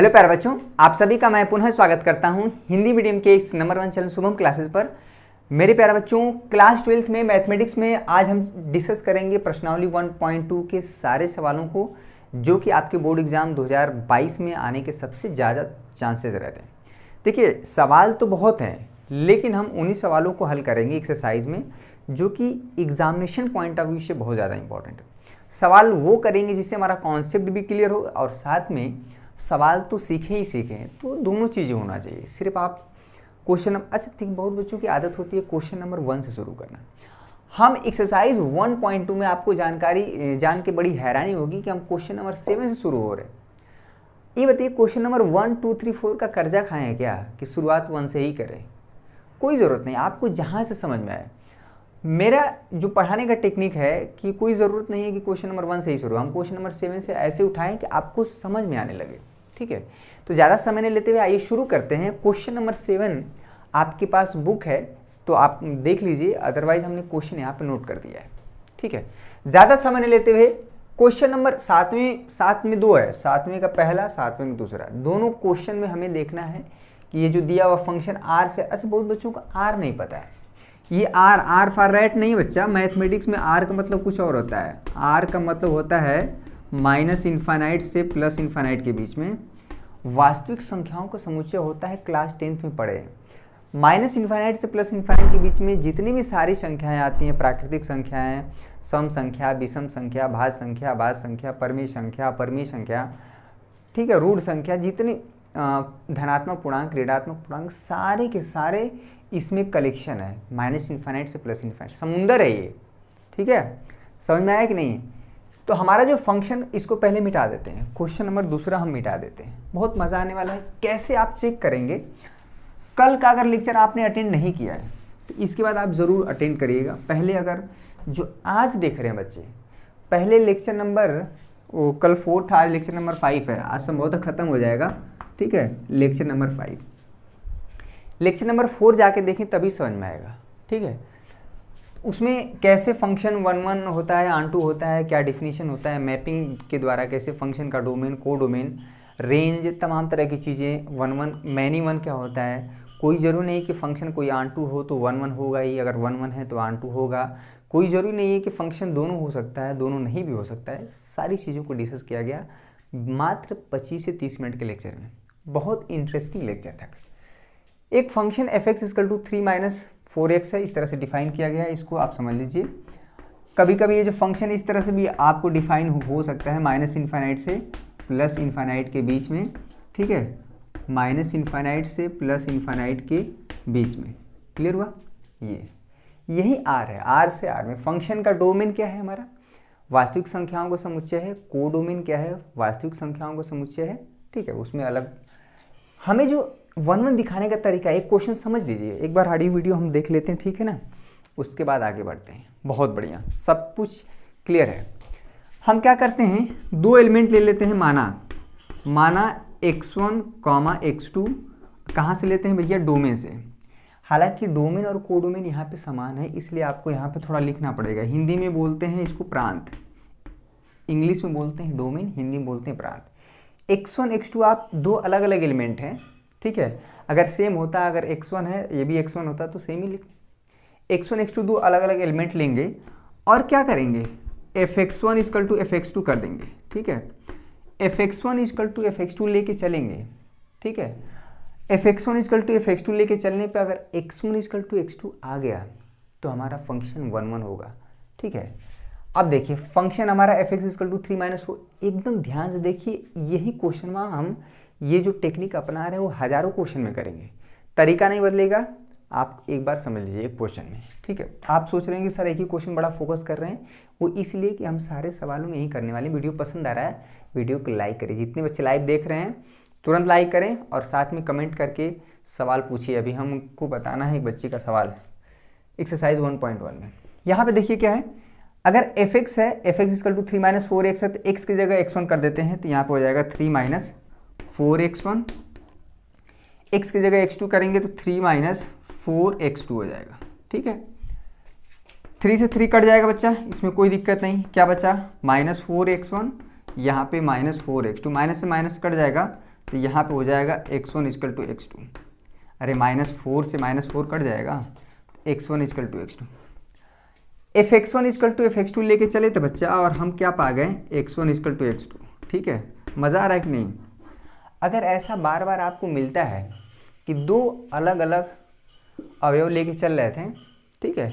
Hello प्यारे बच्चों, आप सभी का मैं पुनः स्वागत करता हूं हिंदी मीडियम के इस नंबर 1 चैनल शुभम क्लासेस पर। मेरे प्यारे बच्चों, क्लास 12th में मैथमेटिक्स में आज हम डिस्कस करेंगे प्रश्नावली 1.2 के सारे सवालों को, जो कि आपके बोर्ड एग्जाम 2022 में आने के सबसे ज़्यादा चांसेस रहते हैं। देखिए, सवाल तो बहुत हैं, लेकिन हम उन्हीं सवालों को हल करेंगे एक्सरसाइज में, जो कि एग्जामिनेशन पॉइंट ऑफ व्यू से बहुत ज़्यादा इंपॉर्टेंट है। सवाल वो करेंगे जिससे हमारा कॉन्सेप्ट भी क्लियर हो और साथ में सवाल तो सीखे ही सीखे हैं, तो दोनों चीज़ें होना चाहिए। सिर्फ आप क्वेश्चन अच्छा ठीक, बहुत बच्चों की आदत होती है क्वेश्चन नंबर 1 से शुरू करना। हम एक्सरसाइज 1.2 में आपको जानकारी जान के बड़ी हैरानी होगी कि हम क्वेश्चन नंबर 7 से शुरू हो रहे हैं। ये बताइए, क्वेश्चन नंबर 1, 2, 3, 4 का कर्जा खाएं हैं क्या कि शुरुआत 1 से ही करें? कोई ज़रूरत नहीं, आपको जहाँ से समझ में आए। मेरा जो पढ़ाने का टेक्निक है कि कोई ज़रूरत नहीं है कि क्वेश्चन नंबर 1 से ही शुरू, हम क्वेश्चन नंबर 7 से ऐसे उठाएं कि आपको समझ में आने लगे। ठीक है, तो ज़्यादा समय नहीं लेते हुए आइए शुरू करते हैं। क्वेश्चन नंबर 7 आपके पास बुक है तो आप देख लीजिए, अदरवाइज हमने क्वेश्चन यहाँ पे नोट कर दिया है। ठीक है, ज़्यादा समय नहीं लेते हुए क्वेश्चन नंबर 7 में 2 है, 7वें का पहला, 7वें का दूसरा। दोनों क्वेश्चन में हमें देखना है कि ये जो दिया हुआ फंक्शन आर से, अच्छा बहुत बच्चों को आर नहीं पता है, ये आर फॉर राइट नहीं बच्चा। मैथमेटिक्स में आर का मतलब कुछ और होता है। आर का मतलब होता है माइनस इन्फानाइट से प्लस इन्फानाइट के बीच में वास्तविक संख्याओं का समुच्चय होता है। क्लास 10th में पढ़े, माइनस इन्फानाइट से प्लस इन्फानाइट के बीच में जितनी भी सारी संख्याएं आती हैं, प्राकृतिक संख्याएं, सम संख्या, विषम संख्या, भाज्य संख्या, भाज्य संख्या, परमीय संख्या, अपरमीय संख्या, ठीक है, रूढ़ संख्या, जितनी धनात्मक पूर्णांक, ऋणात्मक पूर्णांक, सारे के सारे इसमें कलेक्शन है। माइनस इन्फानाइट से प्लस इन्फानाइट समुंदर है ये। ठीक है, समझ में आया कि नहीं? तो हमारा जो फंक्शन, इसको पहले मिटा देते हैं, क्वेश्चन नंबर दूसरा हम मिटा देते हैं। बहुत मज़ा आने वाला है। कैसे आप चेक करेंगे? कल का अगर लेक्चर आपने अटेंड नहीं किया है तो इसके बाद आप ज़रूर अटेंड करिएगा। पहले अगर जो आज देख रहे हैं बच्चे, पहले लेक्चर नंबर वो कल 4 था, आज लेक्चर नंबर 5 है, आज संभवतः ख़त्म हो जाएगा। ठीक है, लेक्चर नंबर 5, लेक्चर नंबर 4 जाके देखें तभी समझ में आएगा। ठीक है, उसमें कैसे फंक्शन 1 होता है, ऑन टू होता है, क्या डिफिनीशन होता है, मैपिंग के द्वारा कैसे फंक्शन का डोमेन, को डोमेन, रेंज, तमाम तरह की चीज़ें, 1 मैनी 1 क्या होता है। कोई ज़रूरी नहीं कि फंक्शन कोई ऑन टू हो तो 1 होगा ही, अगर 1 है तो ऑन टू होगा। कोई ज़रूरी नहीं है कि फंक्शन दोनों हो सकता है, दोनों नहीं भी हो सकता है। सारी चीज़ों को डिस्कस किया गया मात्र 25 से 30 मिनट के लेक्चर में। बहुत इंटरेस्टिंग लेक्चर था। एक फंक्शन f(x = 3 - 4x है, इस तरह से डिफाइन किया गया है, इसको आप समझ लीजिए। कभी कभी ये जो फंक्शन इस तरह से भी आपको डिफाइन हो सकता है, माइनस इन्फानाइट से प्लस इन्फानाइट के बीच में। ठीक है, माइनस इन्फानाइट से प्लस इन्फानाइट के बीच में। क्लियर हुआ? यही आर है। आर से आर में फंक्शन का डोमेन क्या है हमारा? वास्तविक संख्याओं का समुच्चय है। को डोमेन क्या है? वास्तविक संख्याओं का समुच्चय है। ठीक है, उसमें अलग हमें जो 1 दिखाने का तरीका, एक क्वेश्चन समझ लीजिए, एक बार ऑडियो वीडियो हम देख लेते हैं। ठीक है ना, उसके बाद आगे बढ़ते हैं। बहुत बढ़िया, सब कुछ क्लियर है। हम क्या करते हैं, 2 एलिमेंट ले लेते हैं। माना x1, x2 कहाँ से लेते हैं भैया? डोमेन से। हालांकि डोमेन और कोडोमेन यहाँ पे समान है, इसलिए आपको यहाँ पे थोड़ा लिखना पड़ेगा। हिंदी में बोलते हैं इसको प्रांत, इंग्लिश में बोलते हैं डोमेन, हिंदी में बोलते हैं प्रांत। x1, x2 आप 2 अलग अलग एलिमेंट हैं। ठीक है, अगर सेम होता, अगर x1 है ये भी x1 होता तो सेम ही लिख। x1, x2 2 अलग अलग एलिमेंट लेंगे और क्या करेंगे, f(x1 = f(x2) कर देंगे। ठीक है, f(x1 = f(x2) लेके चलेंगे। ठीक है, f(x1 = f(x2) लेके चलने पे अगर x1 = x2 आ गया तो हमारा फंक्शन 1 होगा। ठीक है, अब देखिए फंक्शन हमारा f(x = 3 - 4, एकदम ध्यान से देखिए। यही क्वेश्चन में हम ये जो टेक्निक अपना रहे हैं वो हज़ारों क्वेश्चन में करेंगे, तरीका नहीं बदलेगा। आप एक बार समझ लीजिए एक क्वेश्चन में। ठीक है, आप सोच रहे हैं कि सर एक ही क्वेश्चन बड़ा फोकस कर रहे हैं, वो इसलिए कि हम सारे सवालों में यही करने वाले। वीडियो पसंद आ रहा है, वीडियो को लाइक करिए। जितने बच्चे लाइव देख रहे हैं तुरंत लाइक करें और साथ में कमेंट करके सवाल पूछिए। अभी हमको बताना है एक बच्चे का सवाल एक्सरसाइज 1.1 में। यहाँ पे देखिए क्या है, अगर f(x) है, f(x = 3 - 4x) है, तो x की जगह x1 कर देते हैं, तो यहाँ पे हो जाएगा 3 - 4x1। x की जगह x2 करेंगे तो 3 - 4x2 हो जाएगा। ठीक है, 3 से 3 कट जाएगा बच्चा, इसमें कोई दिक्कत नहीं। क्या बचा? -4x1, यहाँ पे -4x2, माइनस से माइनस कट जाएगा तो यहाँ पे हो जाएगा x1 इक्वल टू x2। अरे -4 से -4 कट जाएगा, x1 equal to x2। fx1 equal to fx2 लेके चले तो बच्चा, और हम क्या पा गए, x1 इक्वल टू x2। ठीक है, मज़ा आ रहा है कि नहीं। अगर ऐसा बार बार आपको मिलता है कि दो अलग अलग अवयव लेके चल रहे थे, ठीक है,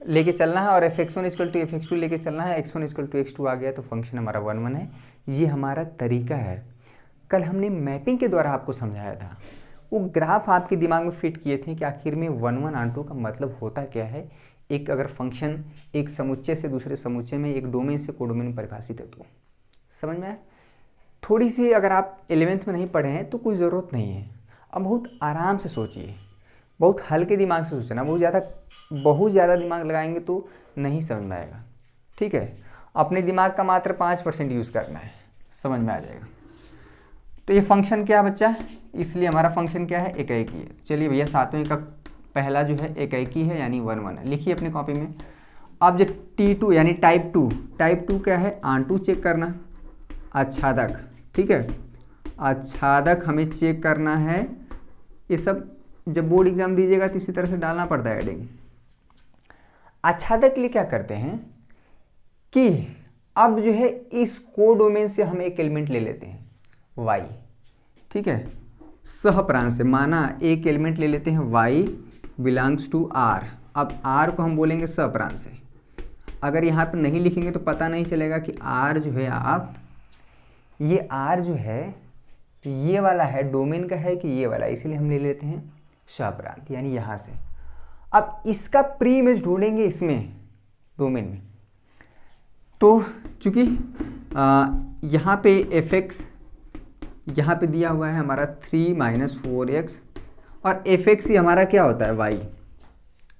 लेके चलना है, और fx1 इक्वल टू fx2 लेके चलना है, x1 इक्वल टू x2 आ गया तो फंक्शन हमारा 1 1 है। ये हमारा तरीका है। कल हमने मैपिंग के द्वारा आपको समझाया था, वो ग्राफ आपके दिमाग में फिट किए थे कि आखिर में 1 1 ऑन 2 का मतलब होता क्या है। एक अगर फंक्शन एक समुच्चय से दूसरे समुच्चय में, एक डोमेन से कोडोमेन में परिभाषित है तो समझ में आया। थोड़ी सी अगर आप 11th में नहीं पढ़े हैं तो कोई ज़रूरत नहीं है, अब बहुत आराम से सोचिए, बहुत हल्के दिमाग से सोचना। बहुत ज़्यादा दिमाग लगाएंगे तो नहीं समझ में आएगा। ठीक है, अपने दिमाग का मात्र 5% यूज़ करना है, समझ में आ जाएगा। तो ये फंक्शन क्या है बच्चा, इसलिए हमारा फंक्शन क्या है, एकाएकी है। चलिए भैया, 7वें का पहला जो है एकाएकी है, यानी 1 1 है। लिखिए अपनी कॉपी में। अब जो T2 यानी टाइप 2 क्या है, आंटू चेक करना, आच्छादक। ठीक है, आच्छादक हमें चेक करना है। ये सब जब बोर्ड एग्जाम दीजिएगा तो इसी तरह से डालना पड़ता है हेडिंग। आच्छादक के लिए क्या करते हैं कि अब जो है इस कोडोमेन से हम एक एलिमेंट ले लेते हैं y। ठीक है, सहप्रांत से माना एक एलिमेंट ले लेते हैं y बिलोंग्स टू r। अब r को हम बोलेंगे सहप्रांत से। अगर यहाँ पर नहीं लिखेंगे तो पता नहीं चलेगा कि r जो है, आप ये r जो है ये वाला है, डोमेन का है कि ये वाला, इसीलिए हम ले लेते हैं सहप्रांत, यानी यहाँ से। अब इसका प्री इमेज ढूंढेंगे इसमें डोमेन में। तो चूंकि यहाँ पे fx यहाँ पे दिया हुआ है हमारा 3 - 4x, और fx ही हमारा क्या होता है, y।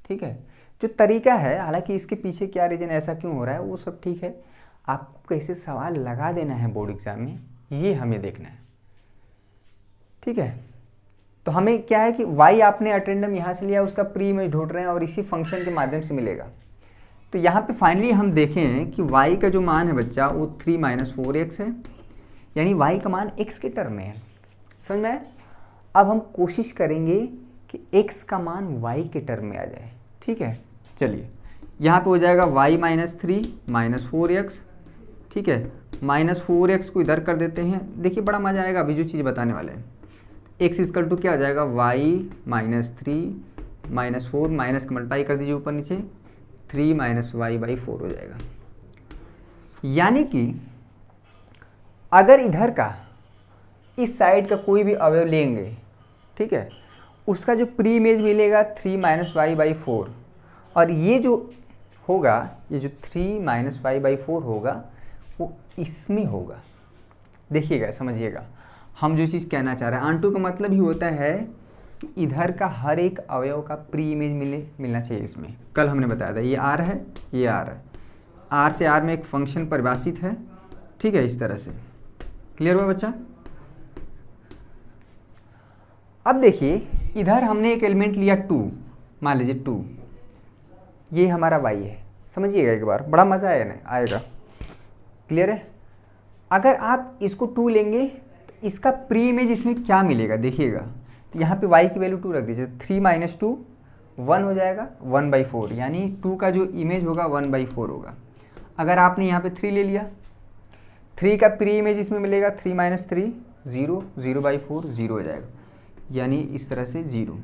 ठीक है, जो तरीका है, हालांकि इसके पीछे क्या रीजन, ऐसा क्यों हो रहा है, वो सब ठीक है। आपको कैसे सवाल लगा देना है बोर्ड एग्जाम में, ये हमें देखना है। ठीक है, तो हमें क्या है कि y आपने अटेंडम यहाँ से लिया, उसका प्री इमेज ढूंढ रहे हैं और इसी फंक्शन के माध्यम से मिलेगा। तो यहाँ पे फाइनली हम देखें कि y का जो मान है बच्चा वो 3 - 4x है, यानी y का मान x के टर्म में है। समझ में आया? अब हम कोशिश करेंगे कि x का मान y के टर्म में आ जाए। ठीक है, चलिए यहाँ पे हो जाएगा y - 3 - 4x। ठीक है, -4x को इधर कर देते हैं। देखिए बड़ा मजा आएगा अभी जो चीज़ बताने वाले हैं। x इक्वल टू क्या हो जाएगा, y - 3 - 4 माइनस का मल्टीप्लाई कर दीजिए ऊपर नीचे, 3 - y/4 हो जाएगा। यानी कि अगर इधर का इस साइड का कोई भी अवयव लेंगे, ठीक है, उसका जो प्री इमेज मिलेगा 3 - y/4, और ये जो होगा, ये जो 3 - y/4 होगा वो इसमें होगा। देखिएगा, समझिएगा हम जो चीज़ कहना चाह रहे हैं। आंटू का मतलब ही होता है कि इधर का हर एक अवयव का प्री इमेज मिलना चाहिए इसमें। कल हमने बताया था, ये r है, ये r है, r से r में एक फंक्शन परिभाषित है। ठीक है, इस तरह से क्लियर हुआ बच्चा। अब देखिए इधर हमने एक एलिमेंट लिया 2, मान लीजिए 2, ये हमारा y है। समझिएगा एक बार, बड़ा मज़ा आएगा। क्लियर है? अगर आप इसको 2 लेंगे तो इसका प्री इमेज इसमें क्या मिलेगा, देखिएगा। तो यहाँ पे y की वैल्यू 2 रख दीजिए, 3 - 2 1 हो जाएगा, 1/4, यानी 2 का जो इमेज होगा 1/4 होगा। अगर आपने यहाँ पे 3 ले लिया, 3 का प्री इमेज इसमें मिलेगा, 3 - 3 0, 0/4 0 हो जाएगा, यानी इस तरह से 0।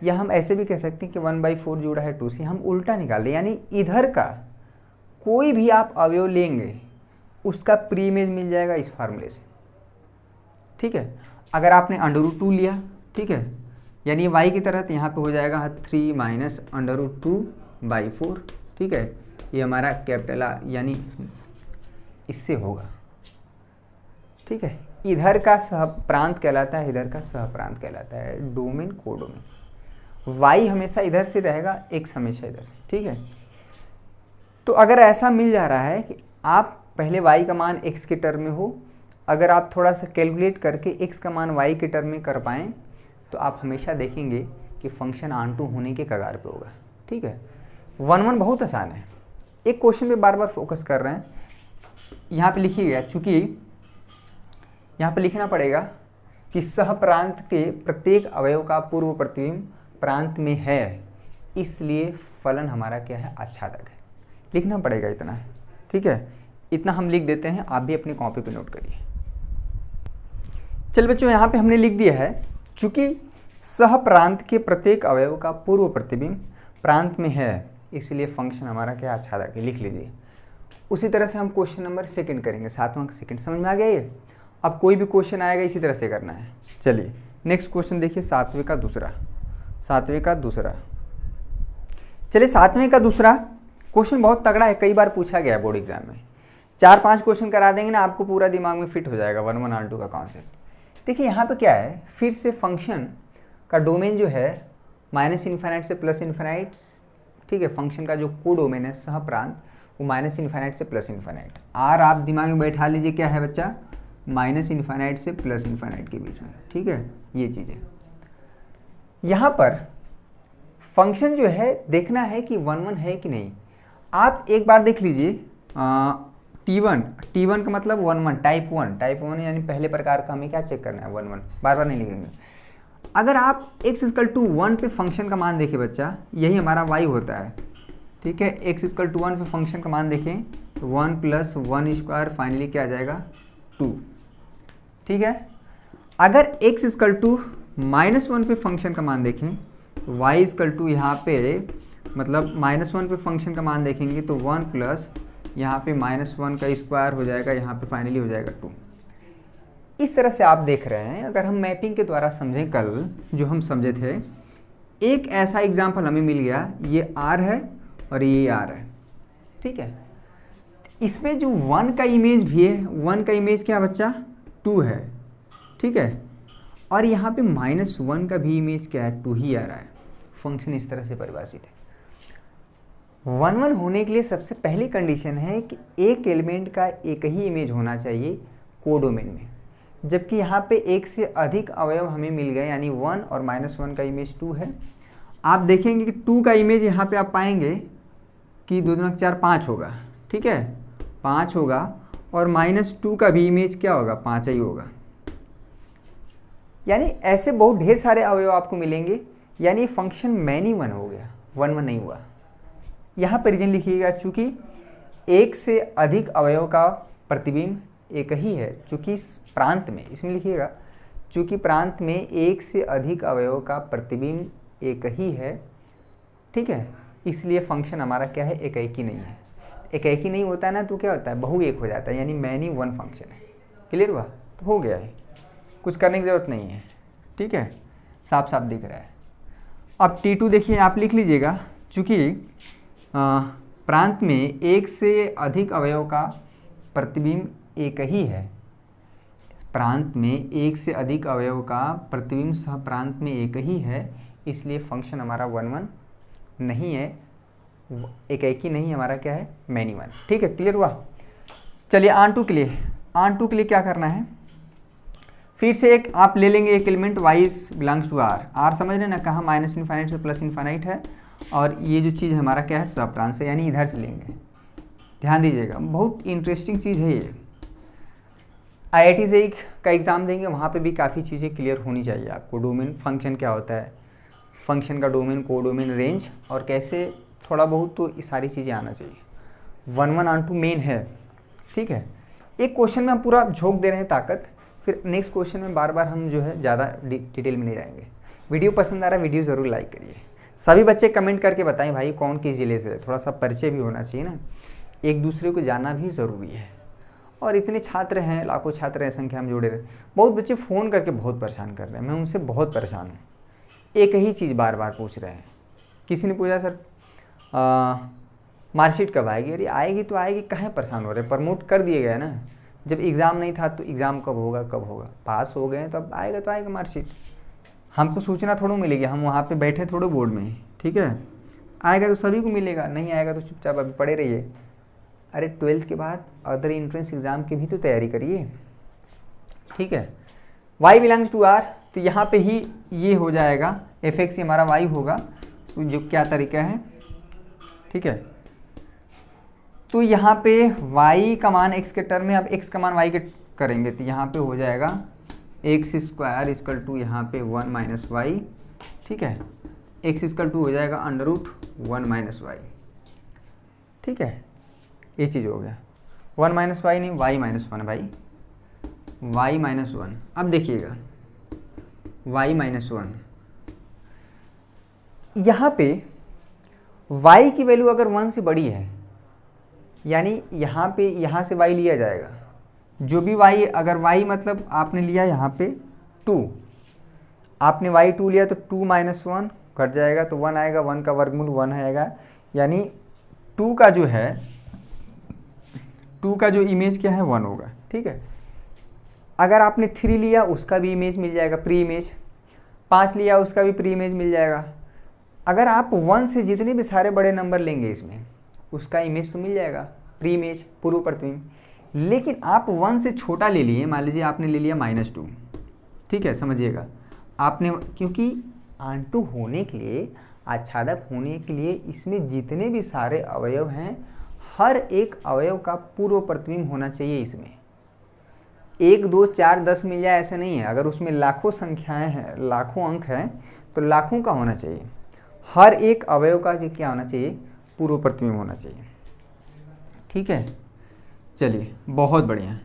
या हम ऐसे भी कह सकते हैं कि 1/4 जुड़ा है 2 से, हम उल्टा निकाल रहे, यानी इधर का कोई भी आप अवयव लेंगे उसका प्री इमेज मिल जाएगा इस फार्मूले से। ठीक है, अगर आपने √2 लिया, ठीक है, यानी y की तरह, तो यहाँ पे हो जाएगा 3 - √2/4। ठीक है, ये हमारा कैपिटल R यानी इससे होगा। ठीक है, इधर का सहप्रांत कहलाता है, इधर का सहप्रांत कहलाता है, डोमेन कोडोमेन। y हमेशा इधर से रहेगा, x हमेशा इधर से। ठीक है, तो अगर ऐसा मिल जा रहा है कि आप पहले y का मान x के टर्म में हो, अगर आप थोड़ा सा कैलकुलेट करके x का मान y के टर्म में कर पाएँ तो आप हमेशा देखेंगे कि फंक्शन ऑन टू होने के कगार पे होगा। ठीक है, 1 1 बहुत आसान है। एक क्वेश्चन पे बार बार फोकस कर रहे हैं, यहाँ पे लिखिएगा, चूँकि यहाँ पे लिखना पड़ेगा कि सह प्रांत के प्रत्येक अवयव का पूर्व प्रतिबिंब प्रांत में है, इसलिए फलन हमारा क्या है, आच्छादक है। लिखना पड़ेगा इतना, ठीक है। इतना हम लिख देते हैं, आप भी अपनी कॉपी पे नोट करिए। चल बच्चों, यहाँ पे हमने लिख दिया है चूंकि सह प्रांत के प्रत्येक अवयव का पूर्व प्रतिबिंब प्रांत में है, इसलिए फंक्शन हमारा क्या आच्छादक है, लिख लीजिए। उसी तरह से हम क्वेश्चन नंबर सेकंड करेंगे, 7वां सेकंड। समझ में आ गया ये? अब कोई भी क्वेश्चन आएगा इसी तरह से करना है। चलिए नेक्स्ट क्वेश्चन देखिए, 7वें का दूसरा। चलिए 7वें का दूसरा क्वेश्चन बहुत तगड़ा है, कई बार पूछा गया है बोर्ड एग्जाम में। 4-5 क्वेश्चन करा देंगे ना, आपको पूरा दिमाग में फिट हो जाएगा 1-1 का कॉन्सेप्ट। देखिए यहाँ पे क्या है, फिर से फंक्शन का डोमेन जो है -∞ से +∞, ठीक है। फंक्शन का जो को डोमेन है सह प्रांत, वो -∞ से +∞। आर आप दिमाग में बैठा लीजिए, क्या है बच्चा, -∞ से +∞ के बीच में, ठीक है। ये चीज़ है। यहाँ पर फंक्शन जो है देखना है कि 1-1 है कि नहीं। आप एक बार देख लीजिए, T1 का मतलब 1-1, टाइप 1 यानी पहले प्रकार का हमें क्या चेक करना है, 1-1, बार बार नहीं लिखेंगे। अगर आप x=1 पे फंक्शन का मान देखें बच्चा, यही हमारा y होता है, ठीक है। x=1 पे फंक्शन का मान देखें तो 1 + 1² फाइनली क्या आ जाएगा, 2, ठीक है। अगर x=-1 पे फंक्शन का मान देखें तो y यहाँ पे मतलब -1 पे फंक्शन का मान देखेंगे तो 1 + यहाँ पे -1 का स्क्वायर हो जाएगा, यहाँ पे फाइनली हो जाएगा 2। इस तरह से आप देख रहे हैं। अगर हम मैपिंग के द्वारा समझें, कल जो हम समझे थे, एक ऐसा एग्जाम्पल हमें मिल गया, ये r है और ये r है, ठीक है। इसमें जो 1 का इमेज भी है, 1 का इमेज क्या बच्चा, 2 है, ठीक है। और यहाँ पे -1 का भी इमेज क्या है, 2 ही आ रहा है। फंक्शन इस तरह से परिभाषित है। 1-1 होने के लिए सबसे पहली कंडीशन है कि एक एलिमेंट का एक ही इमेज होना चाहिए कोडोमेन में, जबकि यहाँ पे एक से अधिक अवयव हमें मिल गए, यानी 1 और -1 का इमेज 2 है। आप देखेंगे कि 2 का इमेज यहाँ पे आप पाएंगे कि 2 दूना 4 5 होगा, ठीक है, 5 होगा। और -2 का भी इमेज क्या होगा, 5 ही होगा। यानी ऐसे बहुत ढेर सारे अवयव आपको मिलेंगे, यानी फंक्शन मैनी 1 हो गया, 1-1 नहीं हुआ। यहाँ पर रीजन लिखिएगा, चूँकि एक से अधिक अवयव का प्रतिबिंब एक ही है, चूँकि प्रांत में, इसमें लिखिएगा चूँकि प्रांत में एक से अधिक अवयव का प्रतिबिंब एक ही है, ठीक है, इसलिए फंक्शन हमारा क्या है, एकैकी नहीं है। एकैकी नहीं होता है ना तो क्या होता है, बहु एक हो जाता है, यानी मैनी 1 फंक्शन है। क्लियर हुआ? तो हो गया है, कुछ करने की ज़रूरत नहीं है, ठीक है, साफ साफ दिख रहा है। अब T2 देखिए, आप लिख लीजिएगा, चूँकि प्रांत में एक से अधिक अवयव का प्रतिबिंब एक ही है, प्रांत में एक से अधिक अवयव का प्रतिबिंब सह प्रांत में एक ही है, इसलिए फंक्शन हमारा 1-1 नहीं है, एकैकी नहीं, हमारा क्या है, मैनी 1, ठीक है। क्लियर हुआ? चलिए ऑन के लिए क्या करना है, फिर से एक आप ले लेंगे एक एलिमेंट y∈ r समझ रहे ना, कहाँ -∞ से +∞ है, और ये जो चीज़ हमारा क्या है, सहप्रांत से, यानी इधर से लेंगे। ध्यान दीजिएगा, बहुत इंटरेस्टिंग चीज़ है ये। IIT से का एग्ज़ाम देंगे, वहाँ पे भी काफ़ी चीज़ें क्लियर होनी चाहिए आपको। डोमेन फंक्शन क्या होता है, फंक्शन का डोमेन, कोडोमेन, रेंज, और कैसे थोड़ा बहुत तो ये सारी चीज़ें आना चाहिए। 1-1 मेन है, ठीक है। एक क्वेश्चन में हम पूरा झोंक दे रहे हैं ताकत, फिर नेक्स्ट क्वेश्चन में बार बार हम जो है ज़्यादा डिटेल में नहीं जाएंगे। वीडियो पसंद आ रहा है, वीडियो ज़रूर लाइक करिए। सभी बच्चे कमेंट करके बताएं भाई कौन किस ज़िले से है, थोड़ा सा परिचय भी होना चाहिए ना, एक दूसरे को जानना भी ज़रूरी है। और इतने छात्र हैं, लाखों छात्र हैं संख्या में जुड़े रहे, बहुत बच्चे फ़ोन करके बहुत परेशान कर रहे हैं, मैं उनसे बहुत परेशान हूँ। एक ही चीज़ बार बार पूछ रहे हैं। किसी ने पूछा सर मार्कशीट कब आएगी, अरे आएगी तो आएगी, कहाँ परेशान हो रहे, प्रमोट कर दिए गए ना। जब एग्ज़ाम नहीं था तो एग्ज़ाम कब होगा, पास हो गए तो अब आएगा तो आएगा मार्कशीट। हमको सूचना थोड़ा मिलेगी, हम वहाँ पे बैठे थोड़े बोर्ड में, ठीक है। आएगा तो सभी को मिलेगा, नहीं आएगा तो चुपचाप अभी पड़े रहिए। अरे 12th के बाद अदर एंट्रेंस एग्ज़ाम की भी तो तैयारी करिए, ठीक है। y∈ r, तो यहाँ पे ही ये हो जाएगा, f(x) हमारा y होगा, तो जो क्या तरीका है, ठीक है। तो यहाँ पे y का मान x के टर्म में, अब x का मान y के करेंगे तो यहाँ पे हो जाएगा एक्स स्क्वायर इक्वल टू यहाँ पे 1 माइनस वाई, ठीक है। एक्स इक्वल टू हो जाएगा अंडर रूट 1 माइनस वाई, ठीक है। ये चीज़ हो गया 1 माइनस वाई नहीं, वाई माइनस 1 भाई, वाई माइनस 1। अब देखिएगा वाई माइनस 1, यहाँ पे y की वैल्यू अगर 1 से बड़ी है, यानी यहाँ पे यहाँ से y लिया जाएगा, जो भी y, अगर y मतलब आपने लिया यहाँ पे 2, आपने y 2 लिया तो 2 माइनस 1 कट जाएगा तो 1 आएगा, 1 का वर्गमूल 1 आएगा, यानी 2 का जो है 2 का जो इमेज क्या है 1 होगा, ठीक है। अगर आपने 3 लिया उसका भी इमेज मिल जाएगा, प्री इमेज। 5 लिया उसका भी प्री इमेज मिल जाएगा। अगर आप 1 से जितने भी सारे बड़े नंबर लेंगे इसमें उसका इमेज तो मिल जाएगा, प्री इमेज, पूर्व प्रतिबिंब। लेकिन आप 1 से छोटा ले लिए, मान लीजिए आपने ले लिया -2, ठीक है, समझिएगा आपने, क्योंकि आंटू होने के लिए, आच्छादक होने के लिए इसमें जितने भी सारे अवयव हैं, हर एक अवयव का पूर्व प्रतिबिंब होना चाहिए। इसमें 1 2 4 10 मिल जाए ऐसा नहीं है, अगर उसमें लाखों संख्याएं हैं, लाखों अंक हैं तो लाखों का होना चाहिए। हर एक अवयव का क्या होना चाहिए, पूर्व प्रतिबिंब होना चाहिए, ठीक है। चलिए बहुत बढ़िया।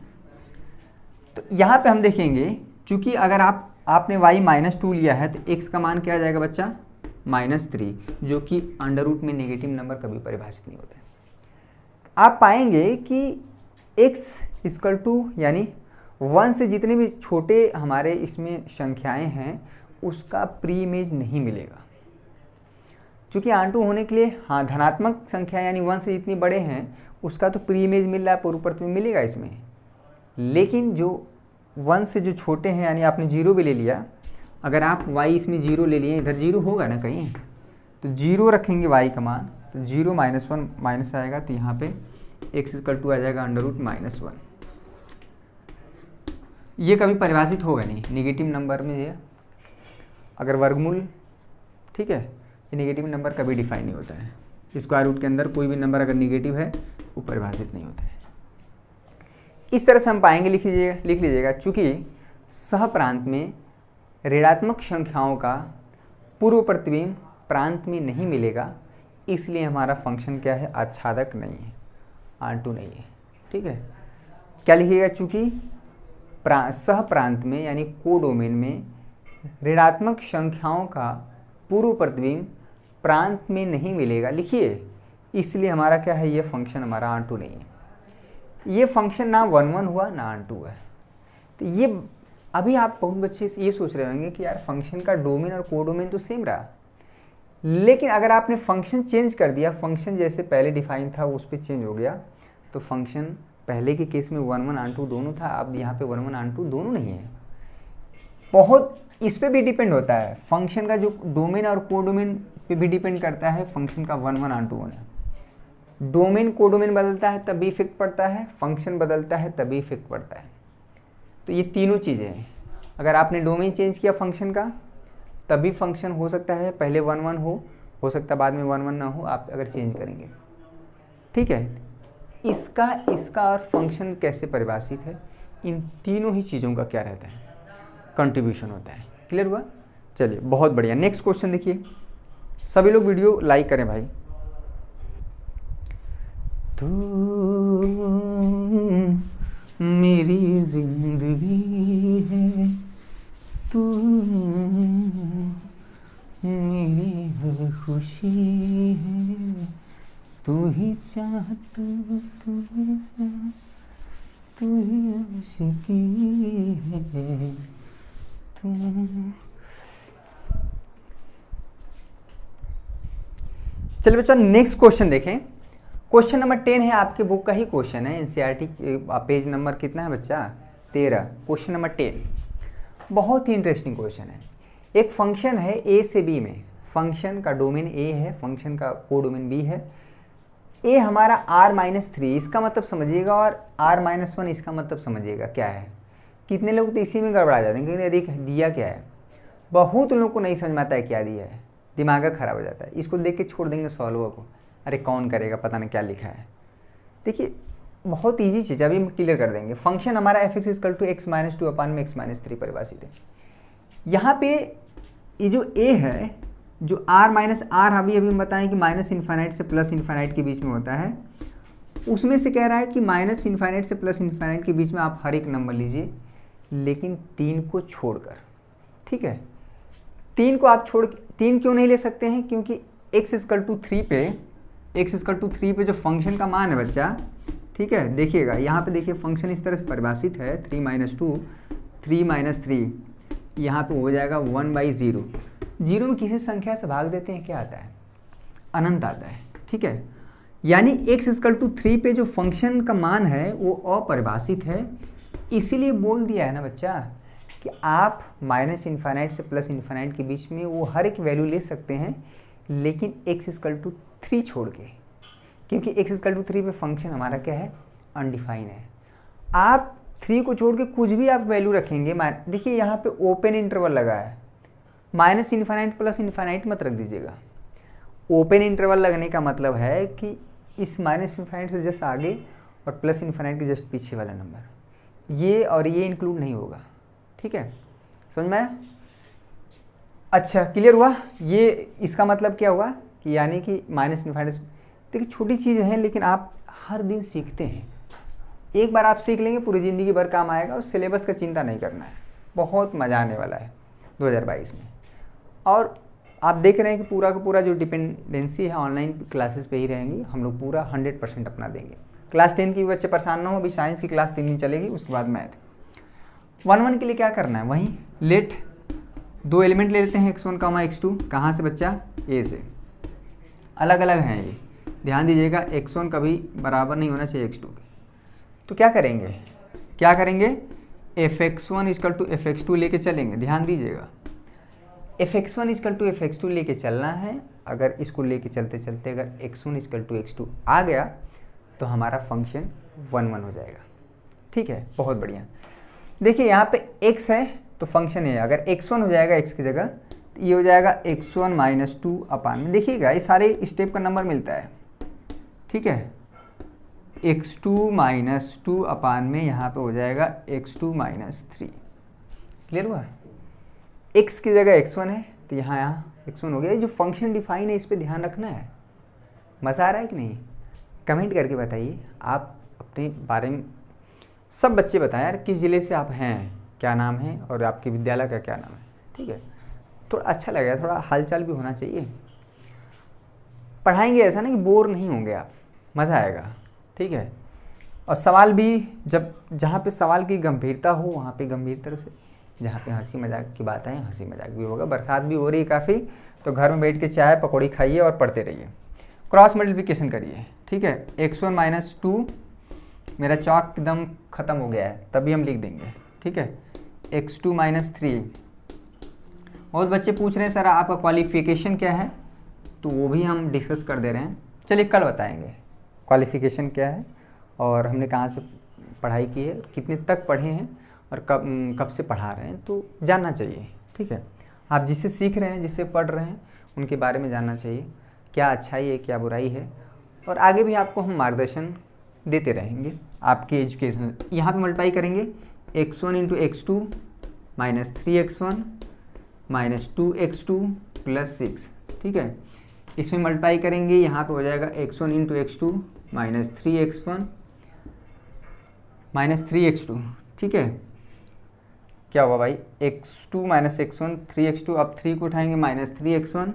तो यहाँ पे हम देखेंगे, चूंकि अगर आपने y -2 लिया है तो x का मान क्या आ जाएगा बच्चा, -3, जो कि अंडर रूट में नेगेटिव नंबर कभी परिभाषित नहीं होते। आप पाएंगे कि x इक्वल टू, यानी 1 से जितने भी छोटे हमारे इसमें संख्याएं हैं उसका प्री इमेज नहीं मिलेगा। चूँकि आंटू होने के लिए, हाँ, धनात्मक संख्या यानी 1 से जितनी बड़े हैं उसका तो प्री इमेज मिल रहा है, पूर्व प्रतिबिंब मिलेगा इसमें। लेकिन जो 1 से जो छोटे हैं, यानी आपने 0 भी ले लिया, अगर आप y इसमें 0 ले लिए, इधर 0 होगा ना कहीं, तो 0 रखेंगे y का मान, तो 0 -1 माइनस आएगा, तो यहाँ पे x इक्वल टू आ जाएगा अंडर रूट -1। ये कभी परिभाषित होगा नहीं नेगेटिव नंबर में, ये अगर वर्गमूल, ठीक है, ये नेगेटिव नंबर कभी डिफाइन नहीं होता है। स्क्वायर रूट के अंदर कोई भी नंबर अगर नेगेटिव है वो परिभाषित नहीं होता है। इस तरह से हम पाएंगे, लिख लीजिएगा, चूँकि सह प्रांत में ऋणात्मक संख्याओं का पूर्व प्रतिबिंब प्रांत में नहीं मिलेगा, इसलिए हमारा फंक्शन क्या है, आच्छादक नहीं है, आंटू नहीं है, ठीक है। क्या लिखिएगा, चूँकि सह प्रांत में यानी कोडोमेन में ऋणात्मक संख्याओं का पूर्व प्रतिबिंब प्रांत में नहीं मिलेगा, लिखिए, इसलिए हमारा क्या है, ये फंक्शन हमारा आंटू नहीं है। ये फंक्शन ना 1 1 हुआ ना आंटू है। तो ये अभी आप बहुत बच्चे ये सोच रहे होंगे कि यार फंक्शन का डोमेन और कोडोमेन तो सेम रहा, लेकिन अगर आपने फंक्शन चेंज कर दिया, फंक्शन जैसे पहले डिफाइन था उस पर चेंज हो गया, तो फंक्शन पहले के केस में 1 1 आंटू दोनों था, अब यहाँ पे 1 1 आंटू दोनों नहीं है। बहुत इस पे भी डिपेंड होता है, फंक्शन का जो डोमेन और कोडोमेन पे भी डिपेंड करता है फंक्शन का 1 1 आंटू होना। डोमेन कोडोमेन बदलता है तभी इफेक्ट पड़ता है, फंक्शन बदलता है तभी इफेक्ट पड़ता है। तो ये तीनों चीज़ें हैं। अगर आपने डोमेन चेंज किया फंक्शन का, तभी फंक्शन हो सकता है पहले 1 1 हो सकता है बाद में 1 1 ना हो, आप अगर चेंज करेंगे, ठीक है। इसका और फंक्शन कैसे परिभाषित है, इन तीनों ही चीज़ों का क्या रहता है, कंट्रीब्यूशन होता है। क्लियर हुआ? चलिए बहुत बढ़िया। नेक्स्ट क्वेश्चन देखिए, सभी लोग वीडियो लाइक करें भाई। तू मेरी जिंदगी है, तू मेरी हर खुशी है, तू ही चाहत, तू ही आशिकी है, तू। चलिए बच्चों नेक्स्ट क्वेश्चन देखें। क्वेश्चन नंबर 10 है, आपके बुक का ही क्वेश्चन है, एनसीईआरटी पेज नंबर कितना है बच्चा, 13। क्वेश्चन नंबर 10 बहुत ही इंटरेस्टिंग क्वेश्चन है। एक फंक्शन है ए से बी में, फंक्शन का डोमेन ए है, फंक्शन का कोडोमेन बी है। ए हमारा r-3, इसका मतलब समझिएगा, और r-1 इसका मतलब समझिएगा क्या है। कितने लोग तो इसी में गड़बड़ा जाते हैं कि देख दिया क्या है, बहुत लोगों को नहीं समझ में आता है क्या दिया है, दिमाग खराब हो जाता है, इसको देख के छोड़ देंगे सॉल्वर को, अरे कौन करेगा पता नहीं क्या लिखा है। देखिए बहुत ईजी चीज़ है, अभी हम क्लियर कर देंगे। फंक्शन हमारा F X equal to X minus two upon में एक्स माइनस थ्री परिभाषित है। यहाँ पे ये जो ए है, जो आर माइनस आर अभी हम बताएं कि माइनस इन्फाइनाइट से प्लस इन्फाइनाइट के बीच में होता है, उसमें से कह रहा है कि माइनस इन्फाइनाइट से प्लस इन्फाइनाइट के बीच में आप हर एक नंबर लीजिए, लेकिन 3 को छोड़कर। ठीक है, 3 को आप छोड़, 3 क्यों नहीं ले सकते हैं? क्योंकि x इक्वल टू 3 पे जो फंक्शन का मान है बच्चा, ठीक है, देखिएगा यहाँ पे देखिए फंक्शन इस तरह से परिभाषित है 3 माइनस 2, 3 माइनस 3, यहाँ पे हो जाएगा 1/0। 0 में किसी संख्या से भाग देते हैं क्या आता है? अनंत आता है। ठीक है, यानी x इक्वल टू 3 पे जो फंक्शन का मान है वो अपरिभाषित है, इसीलिए बोल दिया है ना बच्चा कि आप माइनस इन्फाइनाइट से प्लस इन्फाइनाइट के बीच में वो हर एक वैल्यू ले सकते हैं, लेकिन x इक्वल टू 3 छोड़ के, क्योंकि x इक्वल टू 3 पे फंक्शन हमारा क्या है? अनडिफाइन है। आप 3 को छोड़ के कुछ भी आप वैल्यू रखेंगे, देखिए यहाँ पे ओपन इंटरवल लगा है, माइनस इन्फाइनाइट प्लस इन्फाइनाइट मत रख दीजिएगा। ओपन इंटरवल लगने का मतलब है कि इस माइनस इन्फाइनाइट से जस्ट आगे और प्लस इन्फाइनाइट के जस्ट पीछे वाला नंबर, ये और ये इंक्लूड नहीं होगा। ठीक है, समझ में आया? अच्छा, क्लियर हुआ? ये इसका मतलब क्या हुआ कि यानी कि माइनस इन्फाइनाइट, देखिए छोटी चीज़ें हैं लेकिन आप हर दिन सीखते हैं। एक बार आप सीख लेंगे पूरी ज़िंदगी भर काम आएगा, और सिलेबस का चिंता नहीं करना है। बहुत मज़ा आने वाला है 2022 में। और आप देख रहे हैं कि पूरा का पूरा जो डिपेंडेंसी है ऑनलाइन क्लासेस पे ही रहेंगी, हम लोग पूरा 100% अपना देंगे। क्लास 10 की बच्चे परेशान ना हो, अभी साइंस की क्लास 3 दिन चलेगी, उसके बाद मैथ। 1 के लिए क्या करना है? वहीं लेट 2 एलिमेंट ले लेते हैं x1, x2। कहाँ से बच्चा? ए से। अलग अलग हैं ये, ध्यान दीजिएगा, x1 कभी बराबर नहीं होना चाहिए x2 के। तो क्या करेंगे? fx1 इक्वल टू fx2 लेके चलेंगे। ध्यान दीजिएगा, fx1 इक्वल टू fx2 लेके चलना है। अगर इसको लेके चलते चलते अगर x1 इक्वल टू x2 आ गया तो हमारा फंक्शन 1 हो जाएगा। ठीक है, बहुत बढ़िया। देखिए यहाँ पे x है तो फंक्शन है, अगर x1 हो जाएगा x की जगह तो ये हो जाएगा x1 माइनस 2 अपान में। देखिएगा ये सारे स्टेप का नंबर मिलता है। ठीक है, x2 माइनस 2 अपान में यहाँ पे हो जाएगा x2 माइनस 3। क्लियर हुआ? x की जगह x1 है तो यहाँ x1 हो गया। जो फंक्शन डिफाइन है इस पर ध्यान रखना है। मज़ा आ रहा है कि नहीं? कमेंट करके बताइए आप अपने बारे में। सब बच्चे बताएं यार किस ज़िले से आप हैं, क्या नाम है और आपके विद्यालय का क्या नाम है। ठीक है, थोड़ा अच्छा लगेगा, थोड़ा हालचाल भी होना चाहिए। पढ़ाएंगे ऐसा ना कि बोर नहीं होंगे आप, मज़ा आएगा। ठीक है, और सवाल भी जहाँ पे सवाल की गंभीरता हो वहाँ पे गंभीरता से, जहाँ पे हंसी मजाक की बात है हंसी मजाक भी होगा। बरसात भी हो रही है काफ़ी, तो घर में बैठ के चाय पकौड़ी खाइए और पढ़ते रहिए। क्रॉस मल्टीप्लिकेशन करिए। ठीक है, x1 माइनस 2, मेरा चौक एकदम ख़त्म हो गया है तभी हम लिख देंगे। ठीक है, x2 माइनस 3। बहुत बच्चे पूछ रहे हैं सर आपका क्वालिफिकेशन क्या है, तो वो भी हम डिस्कस कर दे रहे हैं। चलिए कल बताएंगे क्वालिफिकेशन क्या है और हमने कहाँ से पढ़ाई की है, कितने तक पढ़े हैं और कब से पढ़ा रहे हैं, तो जानना चाहिए। ठीक है, आप जिससे सीख रहे हैं, जिससे पढ़ रहे हैं, उनके बारे में जानना चाहिए, क्या अच्छाई है क्या बुराई है, और आगे भी आपको हम मार्गदर्शन देते रहेंगे आपकी एजुकेशन। यहाँ पे मल्टीप्लाई करेंगे x1 into x2 minus 3x1 minus 2x2 plus 6। ठीक है, इसमें मल्टीप्लाई करेंगे, यहाँ पे हो जाएगा x1 into x2 minus 3x1 minus 3x2। ठीक है, क्या हुआ भाई? x2 माइनस x1 3x2, अब 3 को उठाएंगे माइनस 3x1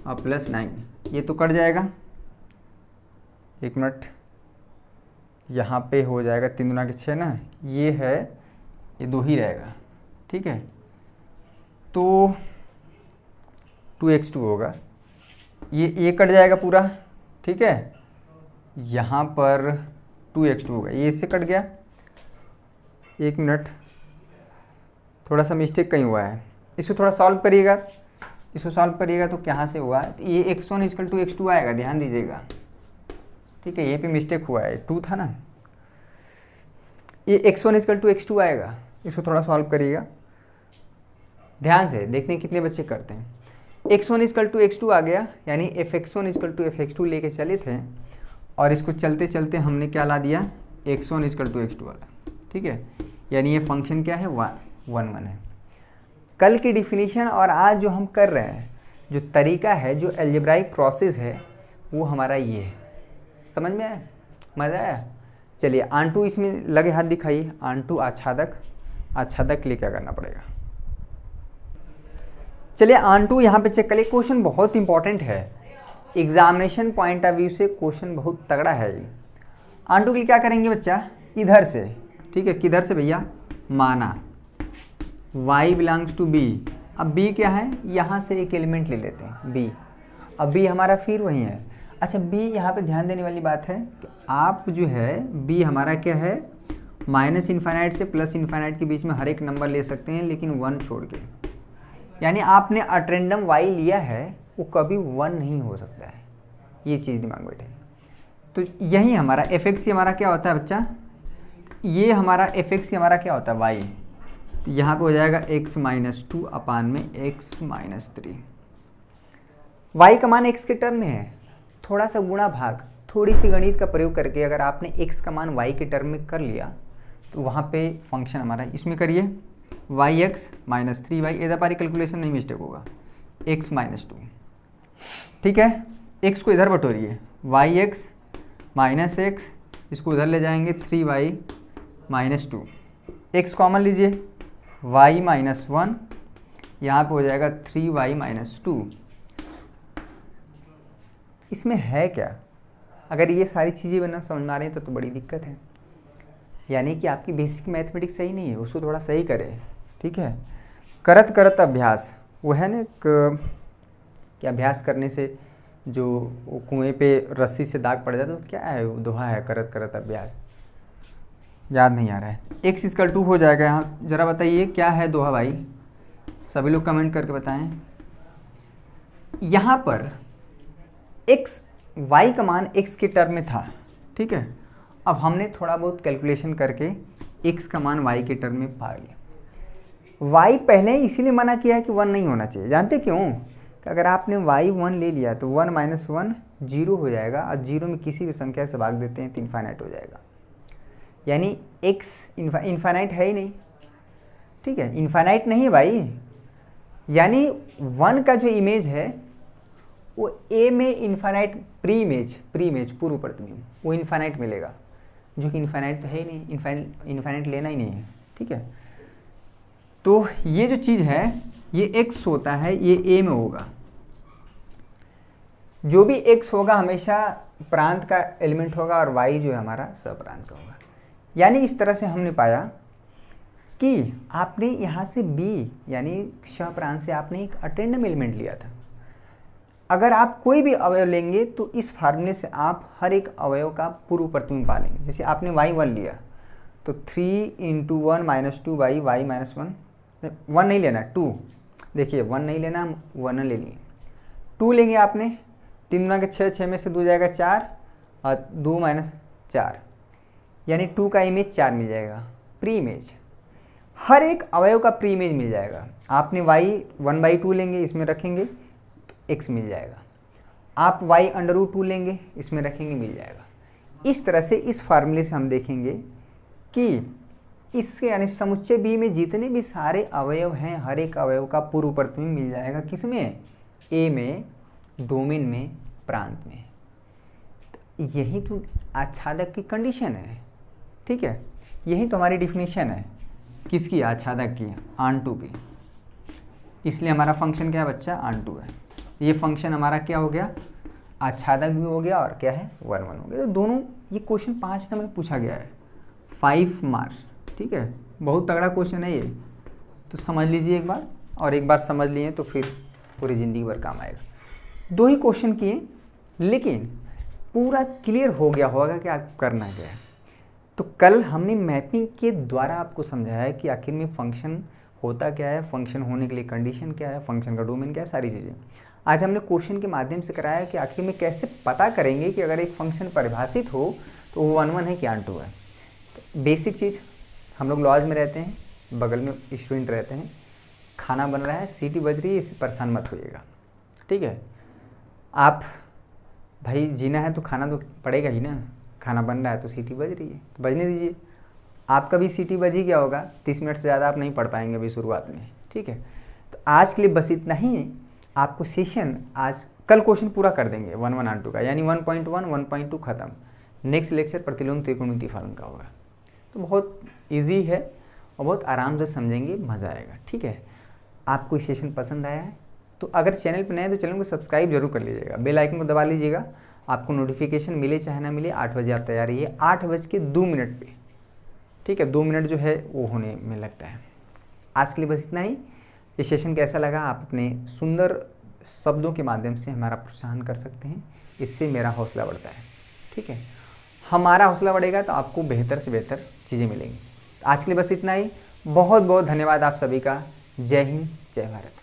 और प्लस 9। ये तो कट जाएगा, 1 मिनट, यहाँ पे हो जाएगा 3 दूना के 6 ना, ये है, ये 2 ही रहेगा। ठीक है, तो 2x2 होगा, ये कट जाएगा पूरा। ठीक है, यहाँ पर 2x2 होगा, ये इससे कट गया। 1 मिनट, थोड़ा सा मिस्टेक कहीं हुआ है, इसको थोड़ा सॉल्व करिएगा। इसको सॉल्व करिएगा तो कहाँ से हुआ है, ये x1 इक्वल टू x2 आएगा, ध्यान दीजिएगा। ठीक है, ये पे मिस्टेक हुआ है, 2 था ना, ये x1 इक्वल टू x2 आएगा। इसको थोड़ा सॉल्व करिएगा ध्यान से, देखने कितने बच्चे करते हैं। x1 इक्वल टू x2 आ गया, यानी fx1 इक्वल टू fx2 लेके चले थे और इसको चलते चलते हमने क्या ला दिया, x1 = x2 वाला, ठीक है। यानी ये फंक्शन क्या है, 1 1 है। कल की डिफिनीशन और आज जो हम कर रहे हैं, जो तरीका है, जो अलजेब्राइक प्रोसेस है, वो हमारा ये है। समझ में आया, मज़ा आया? चलिए आंटू इसमें लगे हाथ दिखाइए। आंटू आच्छादक, आच्छादक के लिए क्या करना पड़ेगा? चलिए आंटू यहाँ पे चेक करिए। क्वेश्चन बहुत इंपॉर्टेंट है, एग्जामिनेशन पॉइंट ऑफ व्यू से क्वेश्चन बहुत तगड़ा है ये। आंटू के लिए क्या करेंगे बच्चा, इधर से, ठीक है। किधर से भैया, माना y बिलोंग्स टू b। अब b क्या है, यहाँ से एक एलिमेंट ले लेते हैं b। अब b हमारा फिर वही है। अच्छा b यहाँ पे ध्यान देने वाली बात है कि आप जो है b हमारा क्या है, -∞ से +∞ के बीच में हर एक नंबर ले सकते हैं, लेकिन 1 छोड़ के। यानी आपने अटेंडम y लिया है, वो कभी 1 नहीं हो सकता है, ये चीज़ दिमाग में बैठे। तो यही हमारा f(x) हमारा क्या होता है बच्चा, ये हमारा f(x) हमारा क्या होता है, y। तो यहाँ पे हो जाएगा x-2 अपान में x-3। y का मान x के टर्म में है, थोड़ा सा गुणा भाग, थोड़ी सी गणित का प्रयोग करके अगर आपने x का मान y के टर्म में कर लिया, तो वहाँ पे फंक्शन हमारा इसमें करिए yx - 3y, इधर पारी कैलकुलेशन नहीं मिस्टेक होगा, x-2, ठीक है। x को इधर बटोरिए, yx - x, इसको उधर ले जाएंगे 3y - 2, x कॉमन लीजिए, y - 1, यहाँ पे हो जाएगा 3y - 2। इसमें है क्या, अगर ये सारी चीज़ें बनना समझ में आ रही हैं तो बड़ी दिक्कत है। यानी कि आपकी बेसिक मैथमेटिक्स सही नहीं है, उसको थोड़ा सही करें, ठीक है। करत करत अभ्यास, वो है ना कि अभ्यास करने से जो कुएं पे रस्सी से दाग पड़ जाता है, तो क्या है वो दोहा है, करत करत अभ्यास, याद नहीं आ रहा है। x = हो जाएगा यहाँ, ज़रा बताइए क्या है दोहा भाई, सभी लोग कमेंट करके बताएं। यहाँ पर x y का मान x के टर्म में था, ठीक है। अब हमने थोड़ा बहुत कैलकुलेशन करके x का मान y के टर्म में पा लिया। y पहले इसीलिए मना किया है कि 1 नहीं होना चाहिए, जानते क्यों? कि अगर आपने y 1 ले लिया तो 1 - 1 0 हो जाएगा, और 0 में किसी भी संख्या से भाग देते हैं तो इनफाइनाइट हो जाएगा। यानी x इनफाइनाइट है ही नहीं, ठीक है, इनफाइनाइट नहीं है भाई। यानी 1 का जो इमेज है वो a में इनफाइनाइट प्री इमेज पूर्व प्रतिबिंब, वो इनफाइनाइट मिलेगा, जो कि इनफाइनाइट तो है ही नहीं, इनफाइनाइट लेना ही नहीं है, ठीक है। तो ये जो चीज़ है, ये x होता है, ये a में होगा। जो भी x होगा हमेशा प्रांत का एलिमेंट होगा, और y जो है हमारा सप्रांत का होगा। यानी इस तरह से हमने पाया कि आपने यहाँ से b यानी सप्रांत से आपने एक अटेंडम एलिमेंट लिया था। अगर आप कोई भी अवयव लेंगे तो इस फार्मूले से आप हर एक अवयव का पूर्व प्रतिबिंब पा लेंगे। जैसे आपने y1 लिया तो 3 × 1 - 2y, y - 1 नहीं लेना, 2, देखिए 1 नहीं लेना, 1 ले लिए, 2 लेंगे आपने, 3 × 6, 6 में से 2 जाएगा 4, और 2 - 4, यानी 2 का इमेज 4 मिल जाएगा, प्री इमेज, हर एक अवयव का प्री इमेज मिल जाएगा। आपने y 1/2 लेंगे, इसमें रखेंगे तो x मिल जाएगा, आप y √2 लेंगे, इसमें रखेंगे, मिल जाएगा। इस तरह से इस फार्मूले से हम देखेंगे कि इसके यानी समुच्चय b में जितने भी सारे अवयव हैं, हर एक अवयव का पूर्व प्रतिबिंब मिल जाएगा, किसमें, a में, डोमेन में, प्रांत में। तो यही तो आच्छादक की कंडीशन है, ठीक है। यही तो हमारी डिफिनीशन है, किसकी, आच्छादक की, आंटू की। इसलिए हमारा फंक्शन क्या है बच्चा, आंटू है। ये फंक्शन हमारा क्या हो गया, आच्छादक भी हो गया, और क्या है, 1 1 हो गया। तो दोनों, ये क्वेश्चन 5 नंबर में पूछा गया है, 5 मार्क्स, ठीक है। बहुत तगड़ा क्वेश्चन है ये, तो समझ लीजिए एक बार, और एक बार समझ लिए तो फिर पूरी ज़िंदगी भर काम आएगा। 2 ही क्वेश्चन किए, लेकिन पूरा क्लियर हो गया होगा कि आप करना क्या है। तो कल हमने मैपिंग के द्वारा आपको समझाया है कि आखिर में फंक्शन होता क्या है, फंक्शन होने के लिए कंडीशन क्या है, फंक्शन का डोमेन क्या है, सारी चीज़ें। आज हमने क्वेश्चन के माध्यम से कराया कि आखिर में कैसे पता करेंगे कि अगर एक फंक्शन परिभाषित हो तो वो 1 1 है कि आंटू है। तो बेसिक चीज़, हम लोग लॉज में रहते हैं, बगल में स्टूडेंट रहते हैं, खाना बन रहा है, सीटी बज रही है, इससे परेशान मत होइएगा, ठीक है। आप भाई जीना है तो खाना तो पड़ेगा ही ना, खाना बन रहा है तो सीटी बज रही है तो बजने दीजिए। आपका भी सीटी बजी क्या होगा, 30 मिनट से ज़्यादा आप नहीं पढ़ पाएंगे अभी शुरुआत में, ठीक है। तो आज के लिए बस इतना ही। आपको सेशन आज कल क्वेश्चन पूरा कर देंगे 1-1 का, यानी 1.1 1.2 खत्म। नेक्स्ट लेक्चर प्रतिलोम त्रिकोणमितीय फलन का होगा। तो बहुत इजी है और बहुत आराम से समझेंगे, मज़ा आएगा, ठीक है। आपको ये सेशन पसंद आया है तो अगर चैनल पर नए हैं तो चैनल को सब्सक्राइब जरूर कर लीजिएगा, बेल आइकन को दबा लीजिएगा, आपको नोटिफिकेशन मिले चाहे ना मिले। 8 बजे आप तैयार रहिए, 8:02 पे, ठीक है। 2 मिनट जो है वो होने में लगता है। आज के लिए बस इतना ही। ये सेशन कैसा लगा आप अपने सुंदर शब्दों के माध्यम से हमारा प्रोत्साहन कर सकते हैं, इससे मेरा हौसला बढ़ता है, ठीक है। हमारा हौसला बढ़ेगा तो आपको बेहतर से बेहतर चीज़ें मिलेंगी। आज के लिए बस इतना ही। बहुत बहुत धन्यवाद आप सभी का। जय हिंद, जय भारत।